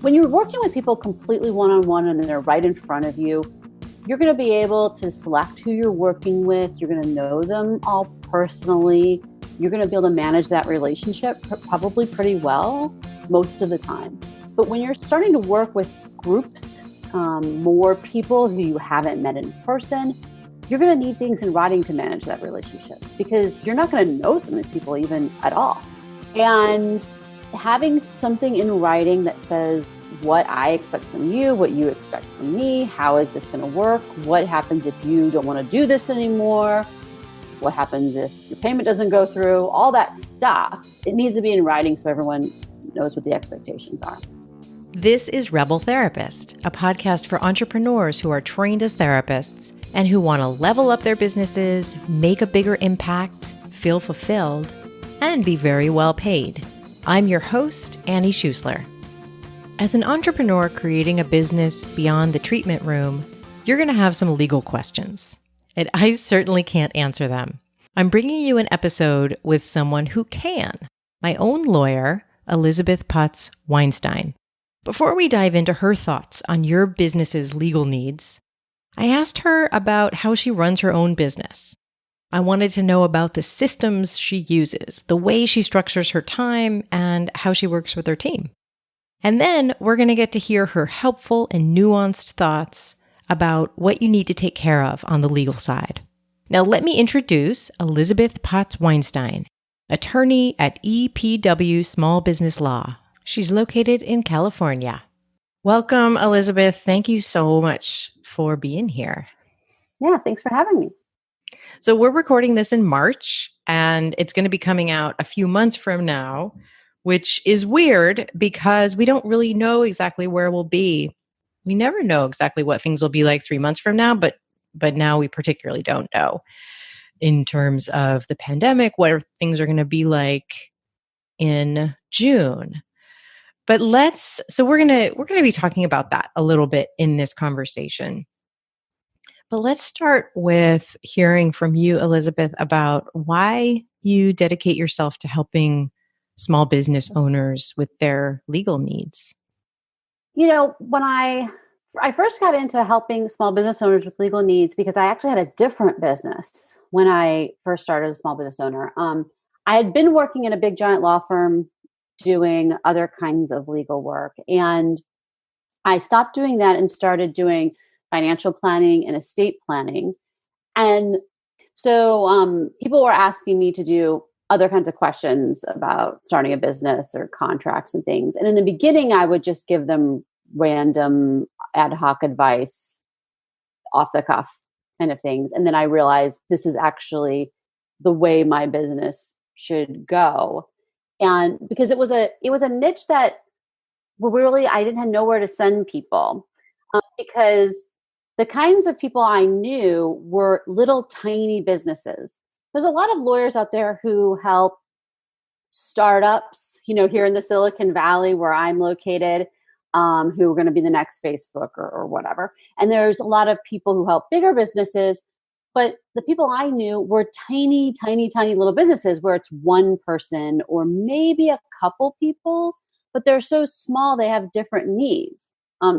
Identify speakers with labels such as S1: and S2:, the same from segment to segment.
S1: When you're working with people completely one-on-one and they're right in front of you, you're going to be able to select who you're working with. You're going to know them all personally. You're going to be able to manage that relationship probably pretty well most of the time. But when you're starting to work with groups, more people who you haven't met in person, you're going to need things in writing to manage that relationship because you're not going to know some of the people even at all. And having something in writing that says what I expect from you, what you expect from me, how is this going to work? What happens if you don't want to do this anymore? What happens if your payment doesn't go through? All that stuff. It needs to be in writing so everyone knows what the expectations are.
S2: This is Rebel Therapist, a podcast for entrepreneurs who are trained as therapists and who want to level up their businesses, make a bigger impact, feel fulfilled, and be very well paid. I'm your host, Annie Schusler. As an entrepreneur creating a business beyond the treatment room, you're going to have some legal questions, and I certainly can't answer them. I'm bringing you an episode with someone who can, my own lawyer, Elizabeth Potts Weinstein. Before we dive into her thoughts on your business's legal needs, I asked her about how she runs her own business. I wanted to know about the systems she uses, the way she structures her time, and how she works with her team. And then we're going to get to hear her helpful and nuanced thoughts about what you need to take care of on the legal side. Now, let me introduce Elizabeth Potts Weinstein, attorney at EPW Small Business Law. She's located in California. Welcome, Elizabeth. Thank you so much for being here.
S1: Yeah, thanks for having me.
S2: So we're recording this in March, and it's going to be coming out a few months from now, which is weird because we don't really know exactly where we'll be. We never know exactly what things will be like 3 months from now, but now we particularly don't know in terms of the pandemic, what things are going to be like in June. But we're going to be talking about that a little bit in this conversation. But let's start with hearing from you, Elizabeth, about why you dedicate yourself to helping small business owners with their legal needs.
S1: You know, when I first got into helping small business owners with legal needs because I actually had a different business when I first started as a small business owner. I had been working in a big giant law firm doing other kinds of legal work. And I stopped doing that and started doing financial planning and estate planning. And so people were asking me to do other kinds of questions about starting a business or contracts and things. And in the beginning, I would just give them random ad hoc advice, off the cuff kind of things. And then I realized this is actually the way my business should go. And because it was a niche that really I didn't have nowhere to send people because the kinds of people I knew were little tiny businesses. There's a lot of lawyers out there who help startups, here in the Silicon Valley where I'm located, who are going to be the next Facebook or whatever. And there's a lot of people who help bigger businesses. But the people I knew were tiny, tiny, tiny little businesses where it's one person or maybe a couple people, but they're so small, they have different needs.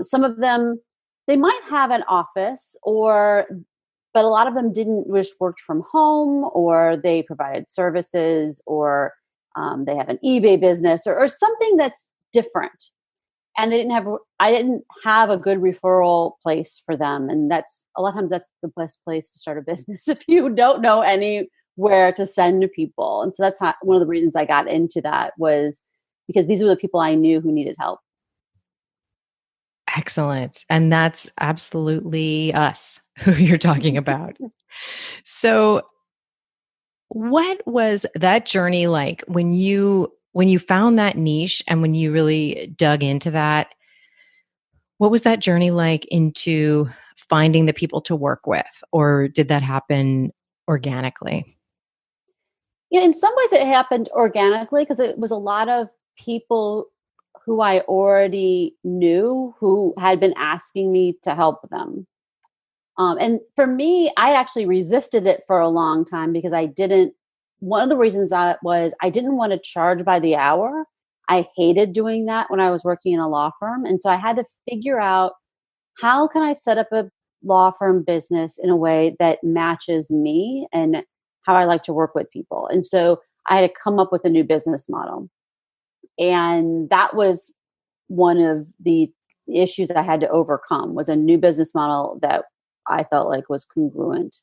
S1: Some of them, they might have an office but a lot of them just worked from home, or they provided services, or they have an eBay business or something that's different. And I didn't have a good referral place for them. And a lot of times that's the best place to start a business if you don't know anywhere to send people. And so that's one of the reasons I got into that, was because these were the people I knew who needed help.
S2: Excellent. And that's absolutely us who you're talking about. So what was that journey like when you found that niche and when you really dug into that? What was that journey like into finding the people to work with, or did that happen organically?
S1: Yeah, in some ways it happened organically because it was a lot of people who I already knew who had been asking me to help them. And for me, I actually resisted it for a long time because one of the reasons was I didn't want to charge by the hour. I hated doing that when I was working in a law firm. And so I had to figure out, how can I set up a law firm business in a way that matches me and how I like to work with people? And so I had to come up with a new business model. And that was one of the issues I had to overcome, was a new business model that I felt like was congruent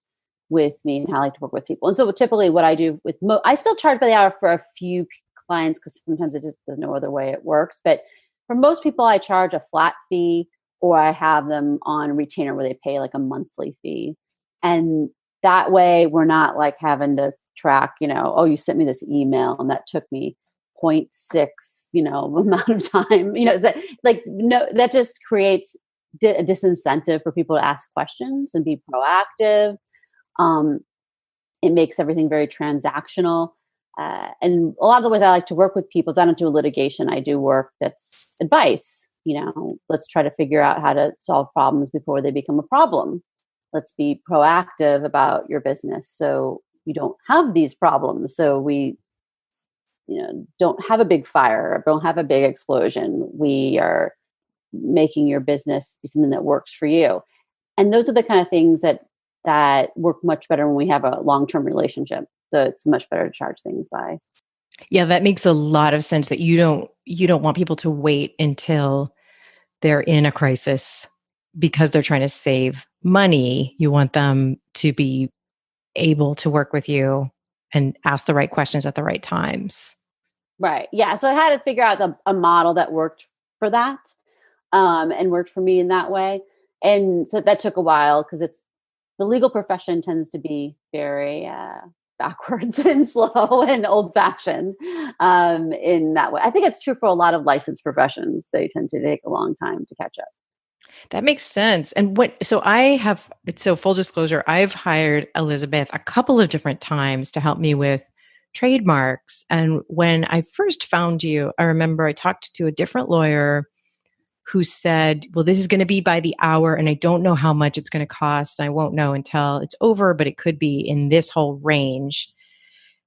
S1: with me and how I like to work with people. And so typically what I do with I still charge by the hour for a few clients because sometimes it just, there's no other way it works. But for most people, I charge a flat fee, or I have them on retainer where they pay like a monthly fee. And that way we're not like having to track, oh, you sent me this email and that took me 0.6, amount of time, that like, no, that just creates a disincentive for people to ask questions and be proactive. It makes everything very transactional. And a lot of the ways I like to work with people is I don't do litigation. I do work that's advice. Let's try to figure out how to solve problems before they become a problem. Let's be proactive about your business so you don't have these problems. So we, don't have a big fire, or don't have a big explosion. We are making your business be something that works for you. And those are the kind of things that work much better when we have a long-term relationship. So it's much better to charge things by.
S2: Yeah, that makes a lot of sense, that you don't want people to wait until they're in a crisis because they're trying to save money. You want them to be able to work with you and ask the right questions at the right times.
S1: Right. Yeah. So I had to figure out a model that worked for that, and worked for me in that way. And so that took a while because the legal profession tends to be very backwards and slow and old fashioned in that way. I think it's true for a lot of licensed professions. They tend to take a long time to catch up.
S2: That makes sense. And so full disclosure, I've hired Elizabeth a couple of different times to help me with trademarks. And when I first found you, I remember I talked to a different lawyer who said, well, this is going to be by the hour and I don't know how much it's going to cost. And I won't know until it's over, but it could be in this whole range.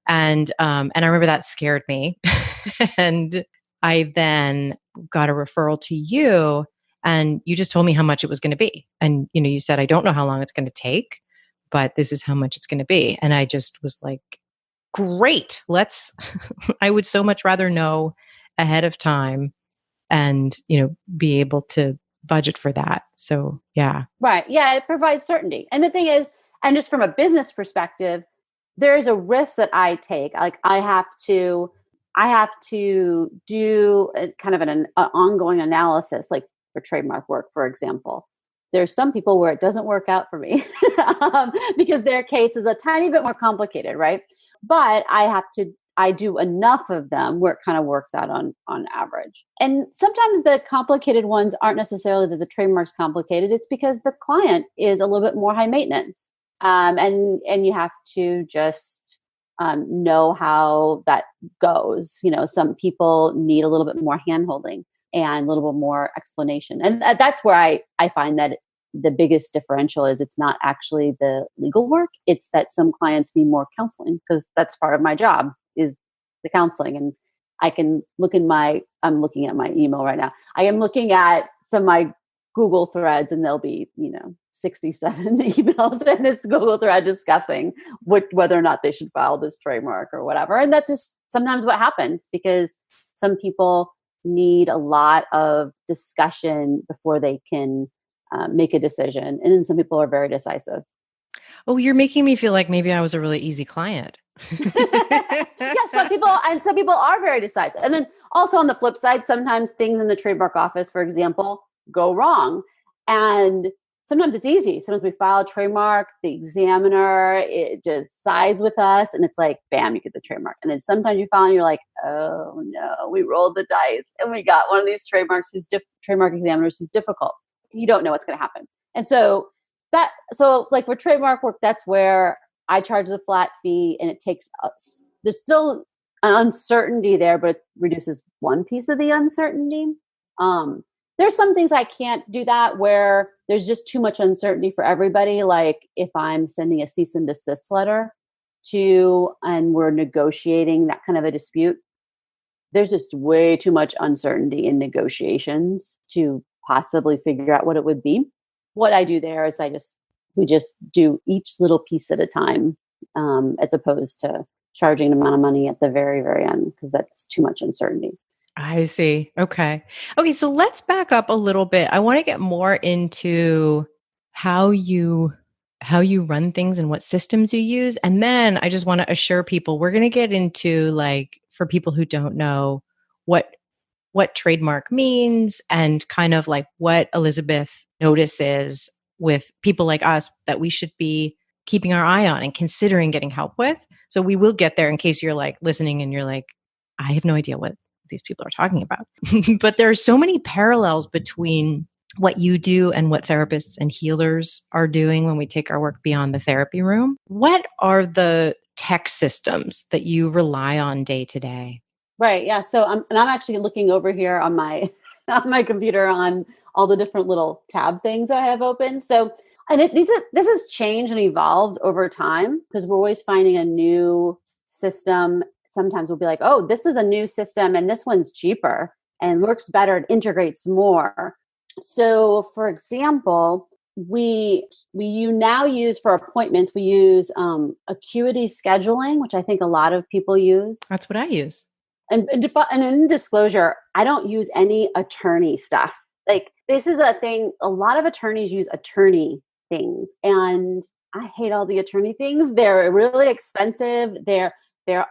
S2: And I remember that scared me. And I then got a referral to you, and you just told me how much it was going to be. And, you said, I don't know how long it's going to take, but this is how much it's going to be. And I just was like, great, I would so much rather know ahead of time and, be able to budget for that. So, yeah.
S1: Right. Yeah. It provides certainty. And the thing is, and just from a business perspective, there is a risk that I take. Like I have to do kind of an ongoing analysis, like for trademark work, for example. There's some people where it doesn't work out for me because their case is a tiny bit more complicated, right? But I do enough of them where it kind of works out on average. And sometimes the complicated ones aren't necessarily that the trademark's complicated. It's because the client is a little bit more high maintenance. And you have to just know how that goes. Some people need a little bit more handholding and a little bit more explanation. And that's where I find that the biggest differential is it's not actually the legal work. It's that some clients need more counseling, because that's part of my job is the counseling. And I can I'm looking at my email right now. I am looking at some of my Google threads, and there'll be, 67 emails in this Google thread discussing whether or not they should file this trademark or whatever. And that's just sometimes what happens, because some people need a lot of discussion before they can make a decision. And then some people are very decisive.
S2: Oh, you're making me feel like maybe I was a really easy client.
S1: Yeah, some people are very decisive. And then also on the flip side, sometimes things in the trademark office, for example, go wrong. And sometimes it's easy. Sometimes we file a trademark, the examiner, it just sides with us, and it's like, bam, you get the trademark. And then sometimes you file and you're like, oh no, we rolled the dice and we got one of these trademark examiners who's difficult. You don't know what's going to happen. And so like for trademark work, that's where I charge a flat fee, and it takes there's still an uncertainty there, but it reduces one piece of the uncertainty. There's some things I can't do that, where there's just too much uncertainty for everybody. Like if I'm sending a cease and desist letter and we're negotiating that kind of a dispute, there's just way too much uncertainty in negotiations to possibly figure out what it would be. What I do there is we just do each little piece at a time, as opposed to charging an amount of money at the very, very end, because that's too much uncertainty.
S2: I see. Okay. Okay. So let's back up a little bit. I want to get more into how you run things and what systems you use. And then I just want to assure people we're going to get into, like, for people who don't know what trademark means and kind of like what Elizabeth notices with people like us that we should be keeping our eye on and considering getting help with. So we will get there in case you're like listening and you're like, I have no idea what these people are talking about. But there are so many parallels between what you do and what therapists and healers are doing when we take our work beyond the therapy room. What are the tech systems that you rely on day to day?
S1: Right. Yeah. So I'm actually looking over here on my on my computer on all the different little tab things I have open. So, and this has changed and evolved over time, because we're always finding a new system. Sometimes we'll be like, oh, this is a new system and this one's cheaper and works better and integrates more. So, for example, we now use for appointments, we use Acuity scheduling, which I think a lot of people use.
S2: That's what I use.
S1: And in disclosure, I don't use any attorney stuff. Like, this is a thing. A lot of attorneys use attorney things, and I hate all the attorney things. They're really expensive. They're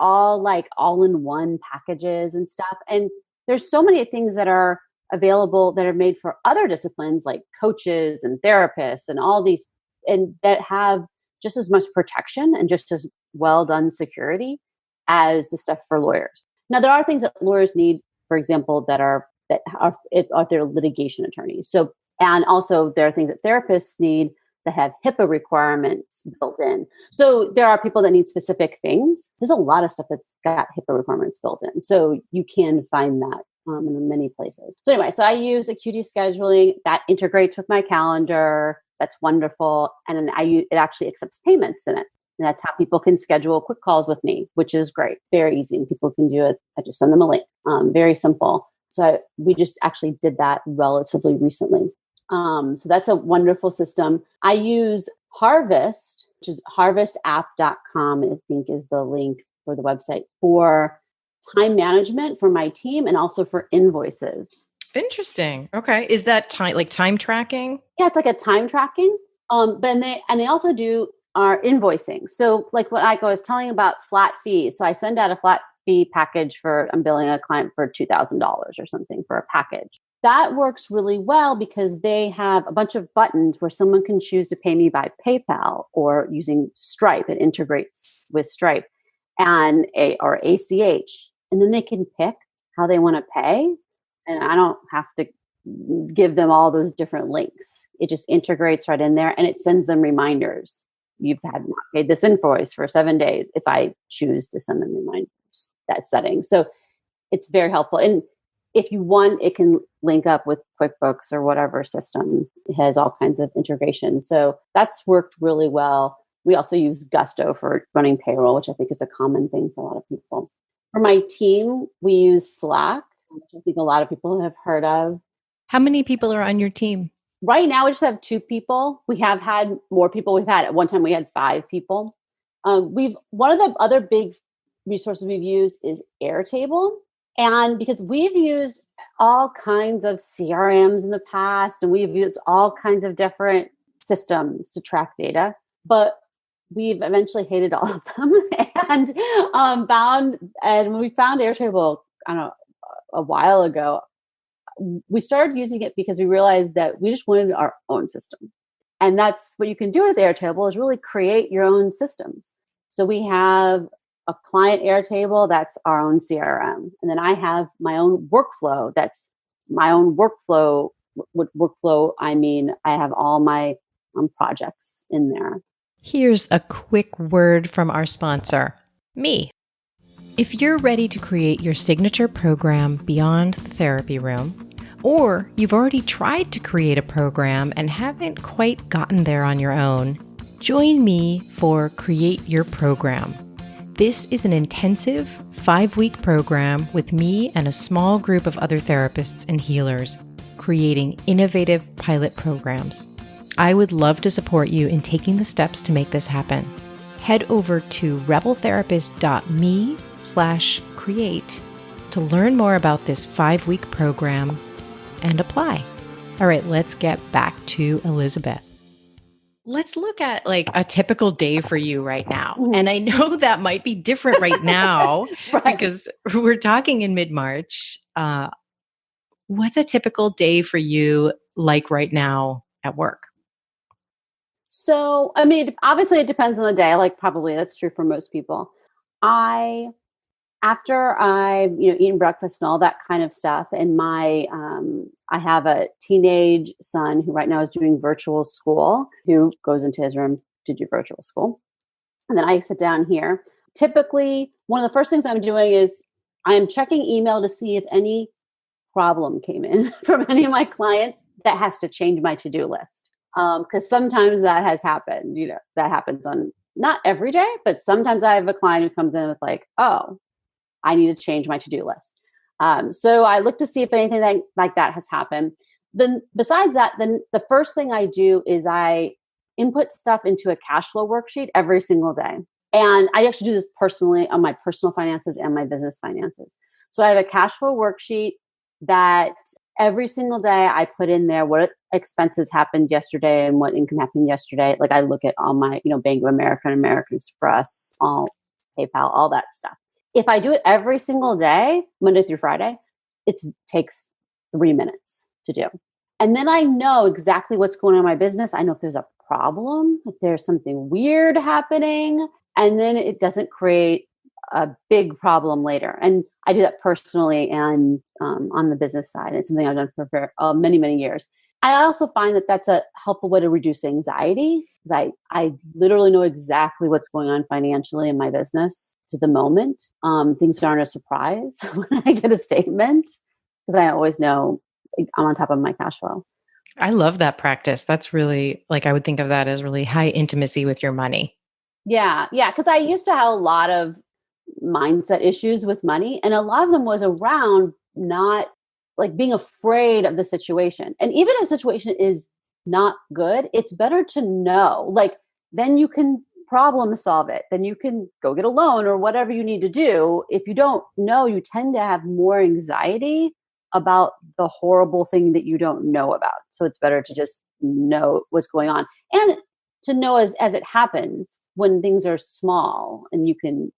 S1: all like all-in-one packages and stuff. And there's so many things that are available that are made for other disciplines, like coaches and therapists and all these, and that have just as much protection and just as well done security as the stuff for lawyers. Now, there are things that lawyers need, for example, that are their litigation attorneys. So, and also there are things that therapists need that have HIPAA requirements built in. So there are people that need specific things. There's a lot of stuff that's got HIPAA requirements built in. So you can find that in many places. So anyway, so I use Acuity scheduling that integrates with my calendar. That's wonderful. And then it actually accepts payments in it. And that's how people can schedule quick calls with me, which is great. Very easy. And people can do it. I just send them a link. Very simple. So we just actually did that relatively recently. So that's a wonderful system. I use Harvest, which is harvestapp.com, I think is the link for the website, for time management for my team and also for invoices.
S2: Interesting. Okay. Is that time tracking?
S1: Yeah, it's like a time tracking. But they also do our invoicing. So like what I was telling about flat fees. So I send out a flat fee package I'm billing a client for $2,000 or something for a package. That works really well because they have a bunch of buttons where someone can choose to pay me by PayPal or using Stripe. It integrates with Stripe or ACH. And then they can pick how they want to pay. And I don't have to give them all those different links. It just integrates right in there and it sends them reminders. You've not paid this invoice for 7 days if I choose to send them reminders, that setting. So it's very helpful. And if you want, it can link up with QuickBooks or whatever system. It has all kinds of integrations. So that's worked really well. We also use Gusto for running payroll, which I think is a common thing for a lot of people. For my team, we use Slack, which I think a lot of people have heard of.
S2: How many people are on your team?
S1: Right now, we just have 2 people. We have had more people. At one time, we had 5 people. One of the other big resources we've used is Airtable. And because we've used all kinds of CRMs in the past, and we've used all kinds of different systems to track data, but we've eventually hated all of them and when we found Airtable, I don't know, a while ago, we started using it because we realized that we just wanted our own system. And that's what you can do with Airtable, is really create your own systems. So we have a client Airtable, that's our own CRM. And then I have my own workflow. That's my own workflow. With workflow, I mean, I have all my projects in there.
S2: Here's a quick word from our sponsor, me. If you're ready to create your signature program beyond the therapy room, or you've already tried to create a program and haven't quite gotten there on your own, join me for Create Your Program. This is an intensive 5-week program with me and a small group of other therapists and healers, creating innovative pilot programs. I would love to support you in taking the steps to make this happen. Head over to rebeltherapist.me/create to learn more about this 5-week program and apply. All right, let's get back to Elizabeth. Let's look at like a typical day for you right now.
S1: Mhm.
S2: And I know that might be different right now
S1: Right.
S2: because we're talking in mid-March. What's a typical day for you like right now at work?
S1: So, I mean, obviously it depends on the day. Like probably that's true for most people. After I've eaten breakfast and all that kind of stuff, and I have a teenage son who right now is doing virtual school, who goes into his room to do virtual school, and then I sit down here. Typically, one of the first things I'm doing is I am checking email to see if any problem came in from any of my clients that has to change my to-do list. Because sometimes that has happened. That happens on not every day, but sometimes I have a client who comes in with like, oh, I need to change my to-do list. So I look to see if anything like that has happened. Then besides that, then the first thing I do is I input stuff into a cash flow worksheet every single day. And I actually do this personally on my personal finances and my business finances. So I have a cash flow worksheet that every single day I put in there what expenses happened yesterday and what income happened yesterday. Like I look at all my, Bank of America and American Express, all PayPal, all that stuff. If I do it every single day, Monday through Friday, it takes 3 minutes to do. And then I know exactly what's going on in my business. I know if there's a problem, if there's something weird happening, and then it doesn't create a big problem later. And I do that personally and on the business side. It's something I've done for many, many years. I also find that that's a helpful way to reduce anxiety because I literally know exactly what's going on financially in my business to the moment. Things aren't a surprise when I get a statement because I always know I'm on top of my cash flow.
S2: I love that practice. That's really I would think of that as really high intimacy with your money.
S1: Yeah. Because I used to have a lot of mindset issues with money, and a lot of them was around not being afraid of the situation. And even if the situation is not good, it's better to know. Then you can problem solve it. Then you can go get a loan or whatever you need to do. If you don't know, you tend to have more anxiety about the horrible thing that you don't know about. So it's better to just know what's going on and to know as it happens when things are small and you can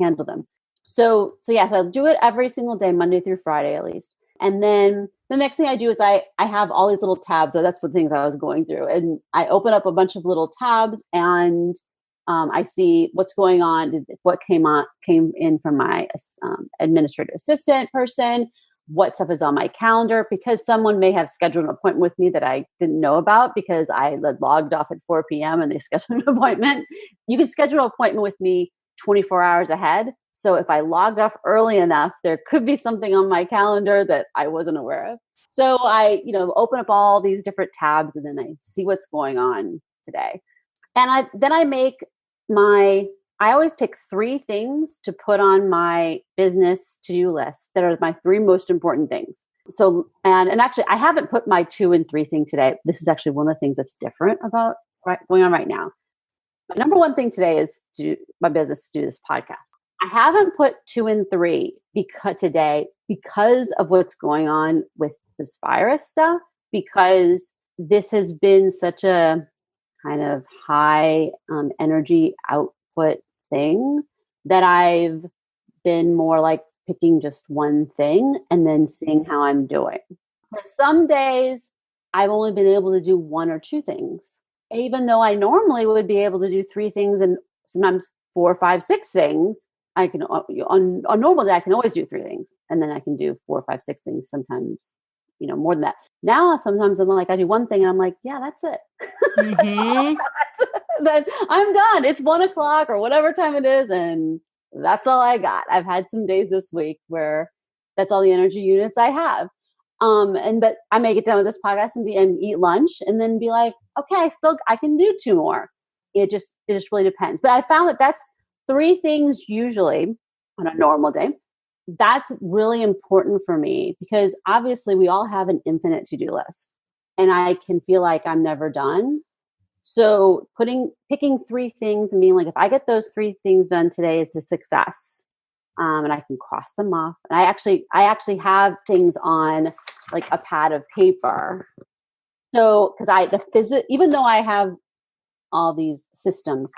S1: handle them. So I'll do it every single day, Monday through Friday at least. And then the next thing I do is I have all these little tabs. So that's what things I was going through. And I open up a bunch of little tabs and I see what's going on, what came in from my administrative assistant person, what stuff is on my calendar, because someone may have scheduled an appointment with me that I didn't know about because I had logged off at 4 p.m. and they scheduled an appointment. You can schedule an appointment with me 24 hours ahead. So if I logged off early enough, there could be something on my calendar that I wasn't aware of. So I, open up all these different tabs and then I see what's going on today. And I always pick 3 things to put on my business to-do list that are my 3 most important things. So, and actually I haven't put my 2 and 3 thing today. This is actually one of the things that's different about going on right now. My number 1 thing today is to do my business, to do this podcast. I haven't put 2 and 3 because of what's going on with this virus stuff, because this has been such a kind of high energy output thing that I've been more picking just one thing and then seeing how I'm doing. Because some days I've only been able to do 1 or 2 things, even though I normally would be able to do 3 things and sometimes 4, 5, 6 things. I can on a normal day I can always do 3 things, and then I can do 4, 5, 6 things sometimes, more than that. Now sometimes I'm I do 1 thing and I'm like, yeah, that's it.
S2: Mm-hmm.
S1: Then I'm done. It's 1 o'clock or whatever time it is, and that's all I got. I've had some days this week where that's all the energy units I have. But I may get done with this podcast and eat lunch and then be like, okay, I can do 2 more. It just really depends. But I found that that's 3 things usually on a normal day. That's really important for me because obviously we all have an infinite to-do list and I can feel like I'm never done. So picking three things and being like, if I get those three things done today, it's a success. And I can cross them off. And I actually have things on like a pad of paper. So, even though I have all these systems,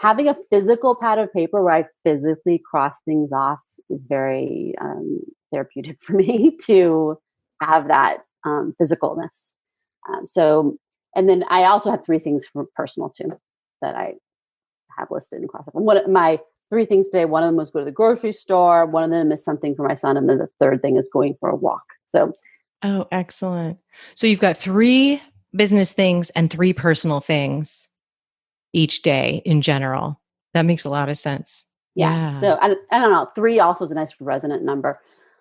S1: having a physical pad of paper where I physically cross things off is very therapeutic for me to have that physicalness. And then I also have three things for personal too that I have listed and crossed off. And one of my three things today, one of them was go to the grocery store. One of them is something for my son. And then the third thing is going for a walk. So,
S2: oh, excellent. So you've got three business things and three personal things each day in general. That makes a lot of sense.
S1: Yeah. So I don't know. Three also is a nice resonant number.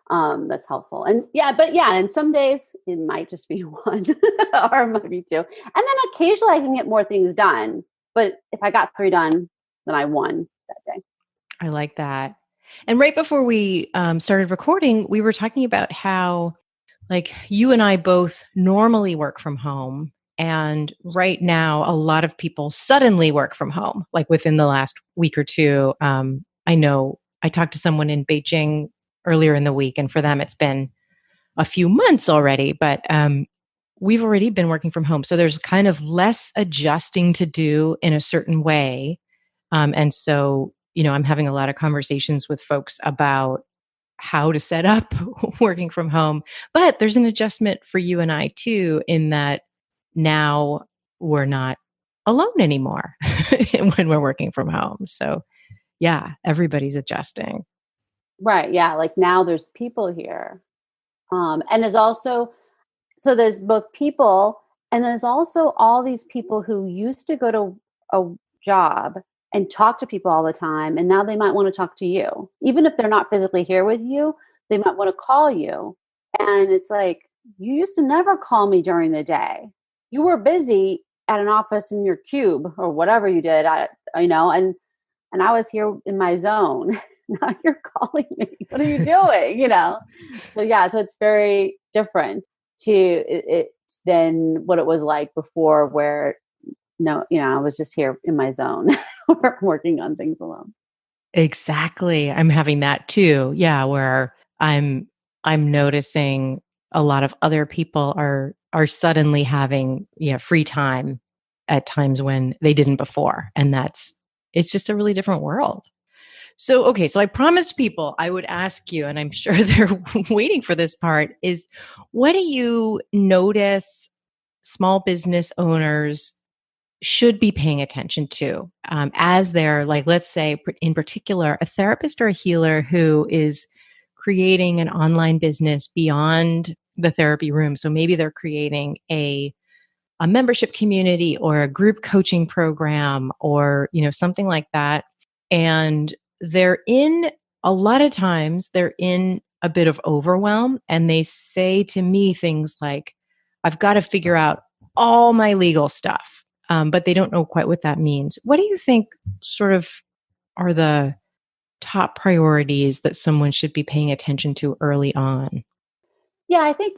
S1: That's helpful. And and some days it might just be one or it might be two. And then occasionally I can get more things done. But if I got three done, then I won that day.
S2: I like that. And right before we started recording, we were talking about how like you and I both normally work from home. And right now, a lot of people suddenly work from home, like within the last week or two. I know I talked to someone in Beijing earlier in the week, and for them, it's been a few months already, but we've already been working from home. So there's kind of less adjusting to do in a certain way. And so, I'm having a lot of conversations with folks about how to set up working from home. But there's an adjustment for you and I too, in that now we're not alone anymore when we're working from home. So yeah, everybody's adjusting.
S1: Right. Yeah. Like now there's people here. And there's both people and there's also all these people who used to go to a job and talk to people all the time. And now they might want to talk to you. Even if they're not physically here with you, they might want to call you. And it's like, you used to never call me during the day. You were busy at an office in your cube or whatever you did, and I was here in my zone. Now you're calling me. What are you doing? So it's very different than what it was like before, where I was just here in my zone working on things alone.
S2: Exactly. I'm having that too. Yeah, where I'm noticing a lot of other people are suddenly having free time at times when they didn't before. And it's just a really different world. So, okay, so I promised people I would ask you, and I'm sure they're waiting for this part, is what do you notice small business owners should be paying attention to as they're, like, let's say in particular, a therapist or a healer who is creating an online business beyond the therapy room? So maybe they're creating a membership community or a group coaching program or, something like that. And a lot of times they're in a bit of overwhelm, and they say to me things like, I've got to figure out all my legal stuff. But they don't know quite what that means. What do you think sort of are the top priorities that someone should be paying attention to early on?
S1: Yeah, I think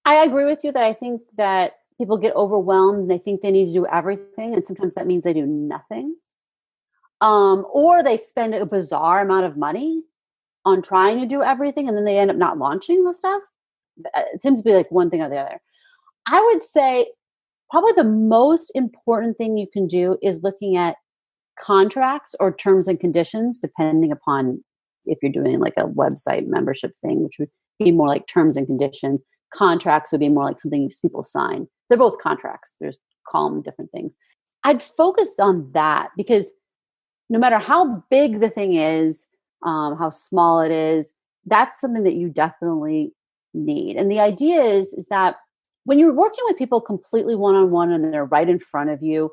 S1: I agree with you that I think that people get overwhelmed and they think they need to do everything. And sometimes that means they do nothing. Or they spend a bizarre amount of money on trying to do everything and then they end up not launching the stuff. It tends to be like one thing or the other. I would say probably the most important thing you can do is looking at contracts or terms and conditions, depending upon if you're doing like a website membership thing, which would be more like terms and conditions. Contracts would be more like something people sign. They're both contracts. Call them different things. I'd focus on that because no matter how big the thing is, how small it is, that's something that you definitely need. And the idea is that when you're working with people completely one-on-one and they're right in front of you,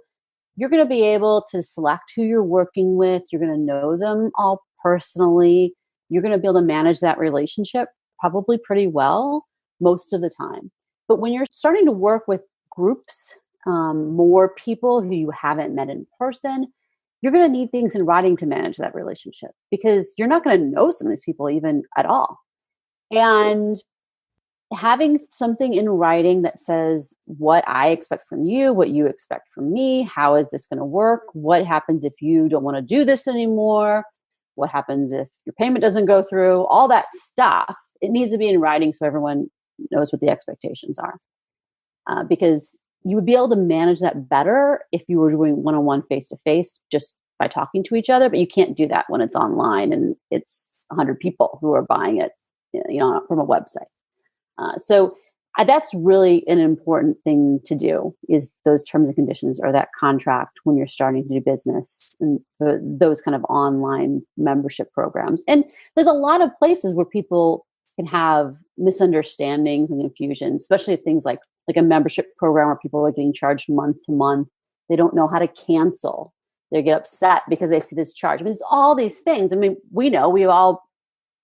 S1: you're going to be able to select who you're working with. You're going to know them all personally. You're going to be able to manage that relationship probably pretty well most of the time. But when you're starting to work with groups, more people who you haven't met in person, you're going to need things in writing to manage that relationship because you're not going to know some of these people even at all. And having something in writing that says what I expect from you, what you expect from me, how is this going to work? What happens if you don't want to do this anymore? What happens if your payment doesn't go through? All that stuff, it needs to be in writing so everyone knows what the expectations are. Because you would be able to manage that better if you were doing one-on-one face-to-face just by talking to each other, but you can't do that when it's online and it's 100 people who are buying it, from a website. So that's really an important thing to do, is those terms and conditions or that contract when you're starting to do business and those kind of online membership programs. And there's a lot of places where people can have misunderstandings and confusion, especially things like a membership program where people are getting charged month to month. They don't know how to cancel. They get upset because they see this charge. I mean, it's all these things. I mean, we all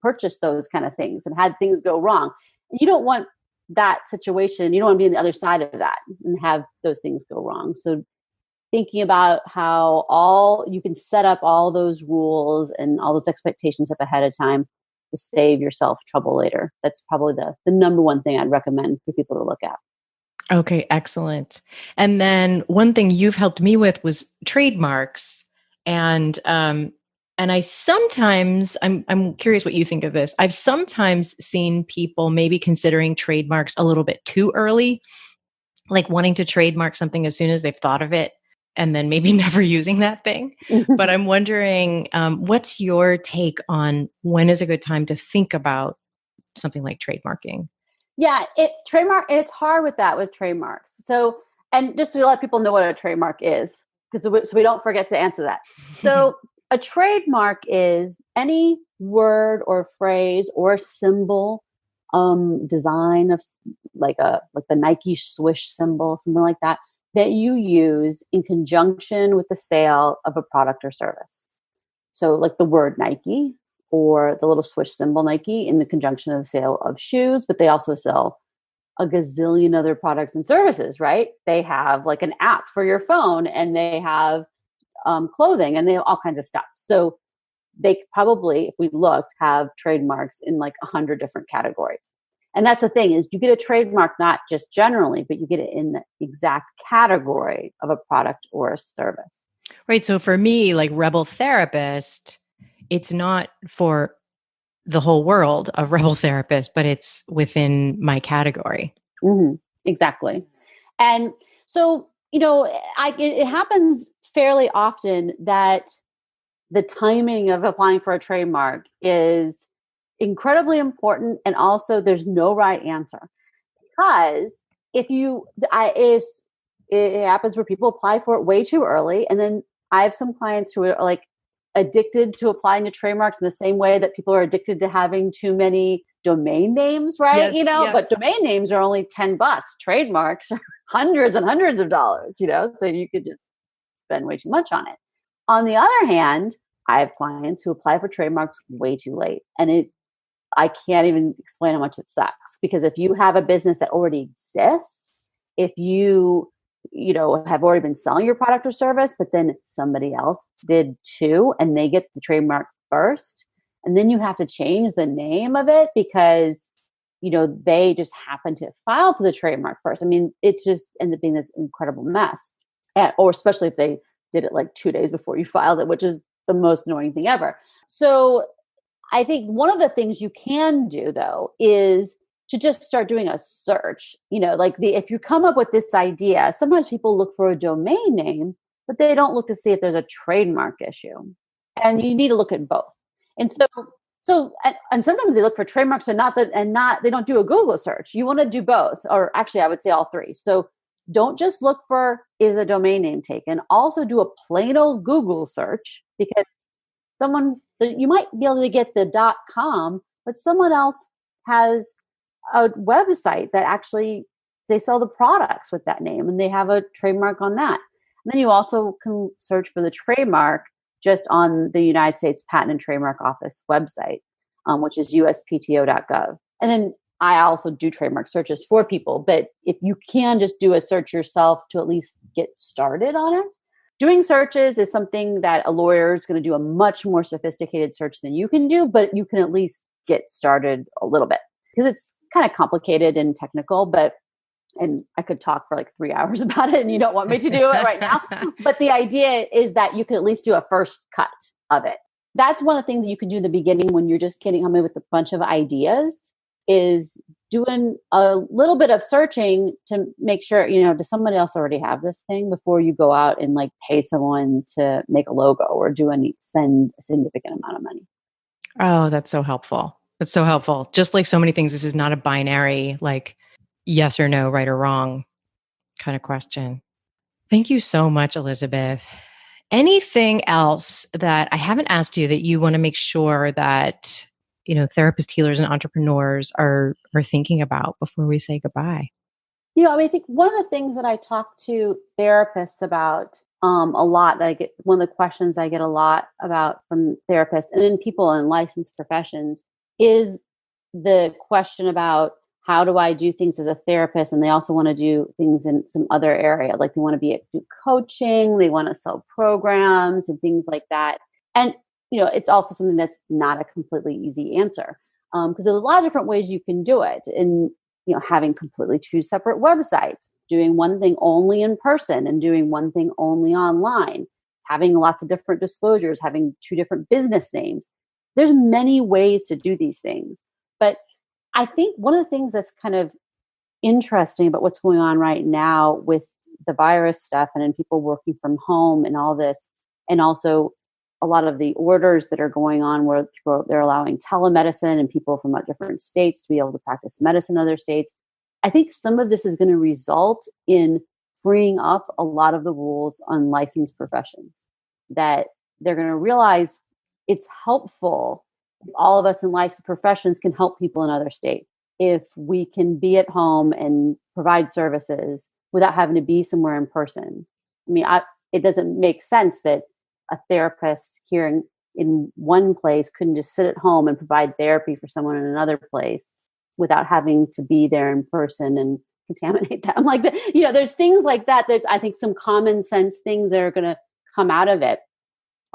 S1: purchased those kind of things and had things go wrong. You don't want that situation. You don't want to be on the other side of that and have those things go wrong. So thinking about how you can set up all those rules and all those expectations up ahead of time to save yourself trouble later. That's probably the number one thing I'd recommend for people to look at.
S2: Okay, excellent. And then one thing you've helped me with was trademarks. And I sometimes, I'm curious what you think of this. I've sometimes seen people maybe considering trademarks a little bit too early, like wanting to trademark something as soon as they've thought of it and then maybe never using that thing. But I'm wondering, what's your take on when is a good time to think about something like trademarking?
S1: Yeah, it's hard with trademarks. So, and just to let people know what a trademark is, so we don't forget to answer that. So a trademark is any word or phrase or symbol, design of like the Nike swoosh symbol, something like that you use in conjunction with the sale of a product or service. So like the word Nike or the little swoosh symbol Nike in the conjunction of the sale of shoes, but they also sell a gazillion other products and services, right? They have like an app for your phone and they have clothing and they have all kinds of stuff. So they probably, if we looked, have trademarks in like 100 different categories. And that's the thing, is you get a trademark not just generally, but you get it in the exact category of a product or a service.
S2: Right. So for me, like Rebel Therapist, it's not for the whole world of Rebel Therapist, but it's within my category.
S1: Mm-hmm. Exactly. And so, it happens fairly often that the timing of applying for a trademark is incredibly important. And also there's no right answer, because it happens where people apply for it way too early. And then I have some clients who are like addicted to applying to trademarks in the same way that people are addicted to having too many domain names, right?
S2: Yes.
S1: But domain names are only $10. Trademarks are hundreds and hundreds of dollars, so you could just spend way too much on it. On the other hand, I have clients who apply for trademarks way too late. And I can't even explain how much it sucks, because if you have a business that already exists, if you have already been selling your product or service, but then somebody else did too, and they get the trademark first, and then you have to change the name of it because, they just happen to file for the trademark first. I mean, it just ends up being this incredible mess. Or especially if they did it like 2 days before you filed it, which is the most annoying thing ever. So I think one of the things you can do, though, is to just start doing a search. If you come up with this idea, sometimes people look for a domain name, but they don't look to see if there's a trademark issue. And you need to look at both. And and sometimes they look for trademarks and they don't do a Google search. You want to do both, or actually I would say all three. So don't just look for, is a domain name taken? Also do a plain old Google search, because you might be able to get the .com, but someone else has a website that actually they sell the products with that name and they have a trademark on that. And then you also can search for the trademark just on the United States Patent and Trademark Office website, which is uspto.gov. And then I also do trademark searches for people, but if you can just do a search yourself to at least get started on it, doing searches is something that a lawyer is going to do a much more sophisticated search than you can do, but you can at least get started a little bit because it's kind of complicated and technical, and I could talk for like 3 hours about it and you don't want me to do it right now. But the idea is that you can at least do a first cut of it. That's one of the things that you can do in the beginning when you're just getting home with a bunch of ideas, is doing a little bit of searching to make sure, does somebody else already have this thing before you go out and like pay someone to make a logo or send a significant amount of money.
S2: Oh, that's so helpful. That's so helpful. Just like so many things, this is not a binary, like yes or no, right or wrong kind of question. Thank you so much, Elizabeth. Anything else that I haven't asked you that you want to make sure that, therapist healers and entrepreneurs are thinking about before we say goodbye?
S1: I think one of the things that I talk to therapists about a lot, one of the questions I get a lot about from therapists and then people in licensed professions is the question about, how do I do things as a therapist? And they also want to do things in some other area. Like they want to do coaching, they want to sell programs and things like that. And, it's also something that's not a completely easy answer because there's a lot of different ways you can do it. And, having completely two separate websites, doing one thing only in person and doing one thing only online, having lots of different disclosures, having two different business names. There's many ways to do these things. But I think one of the things that's kind of interesting about what's going on right now with the virus stuff and people working from home and all this, and also a lot of the orders that are going on where they're allowing telemedicine and people from different states to be able to practice medicine in other states. I think some of this is going to result in freeing up a lot of the rules on licensed professions, that they're going to realize it's helpful. All of us in licensed professions can help people in other states if we can be at home and provide services without having to be somewhere in person. I mean, it doesn't make sense that a therapist here in one place couldn't just sit at home and provide therapy for someone in another place without having to be there in person and contaminate them. Like, there's things like that I think some common sense things that are going to come out of it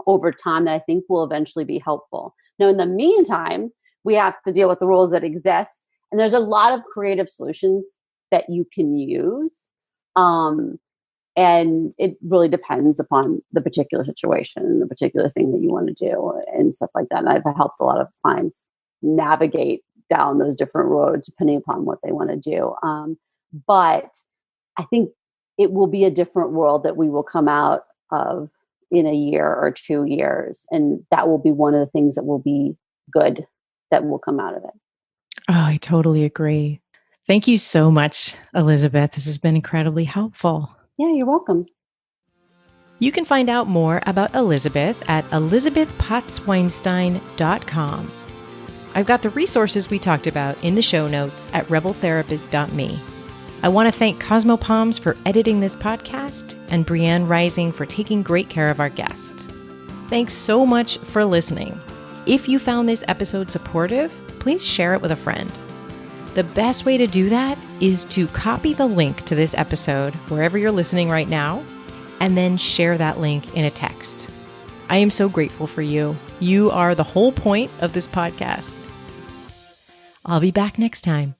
S1: over time that I think will eventually be helpful. Now, in the meantime, we have to deal with the rules that exist. And there's a lot of creative solutions that you can use. And it really depends upon the particular situation, the particular thing that you want to do and stuff like that. And I've helped a lot of clients navigate down those different roads depending upon what they want to do. But I think it will be a different world that we will come out of in a year or 2 years. And that will be one of the things that will be good that will come out of it.
S2: Oh, I totally agree. Thank you so much, Elizabeth. This has been incredibly helpful.
S1: Yeah, you're welcome.
S2: You can find out more about Elizabeth at elizabethpottsweinstein.com. I've got the resources we talked about in the show notes at rebeltherapist.me. I want to thank Cosmopoms for editing this podcast and Brianne Rising for taking great care of our guest. Thanks so much for listening. If you found this episode supportive, please share it with a friend. The best way to do that is to copy the link to this episode wherever you're listening right now, and then share that link in a text. I am so grateful for you. You are the whole point of this podcast. I'll be back next time.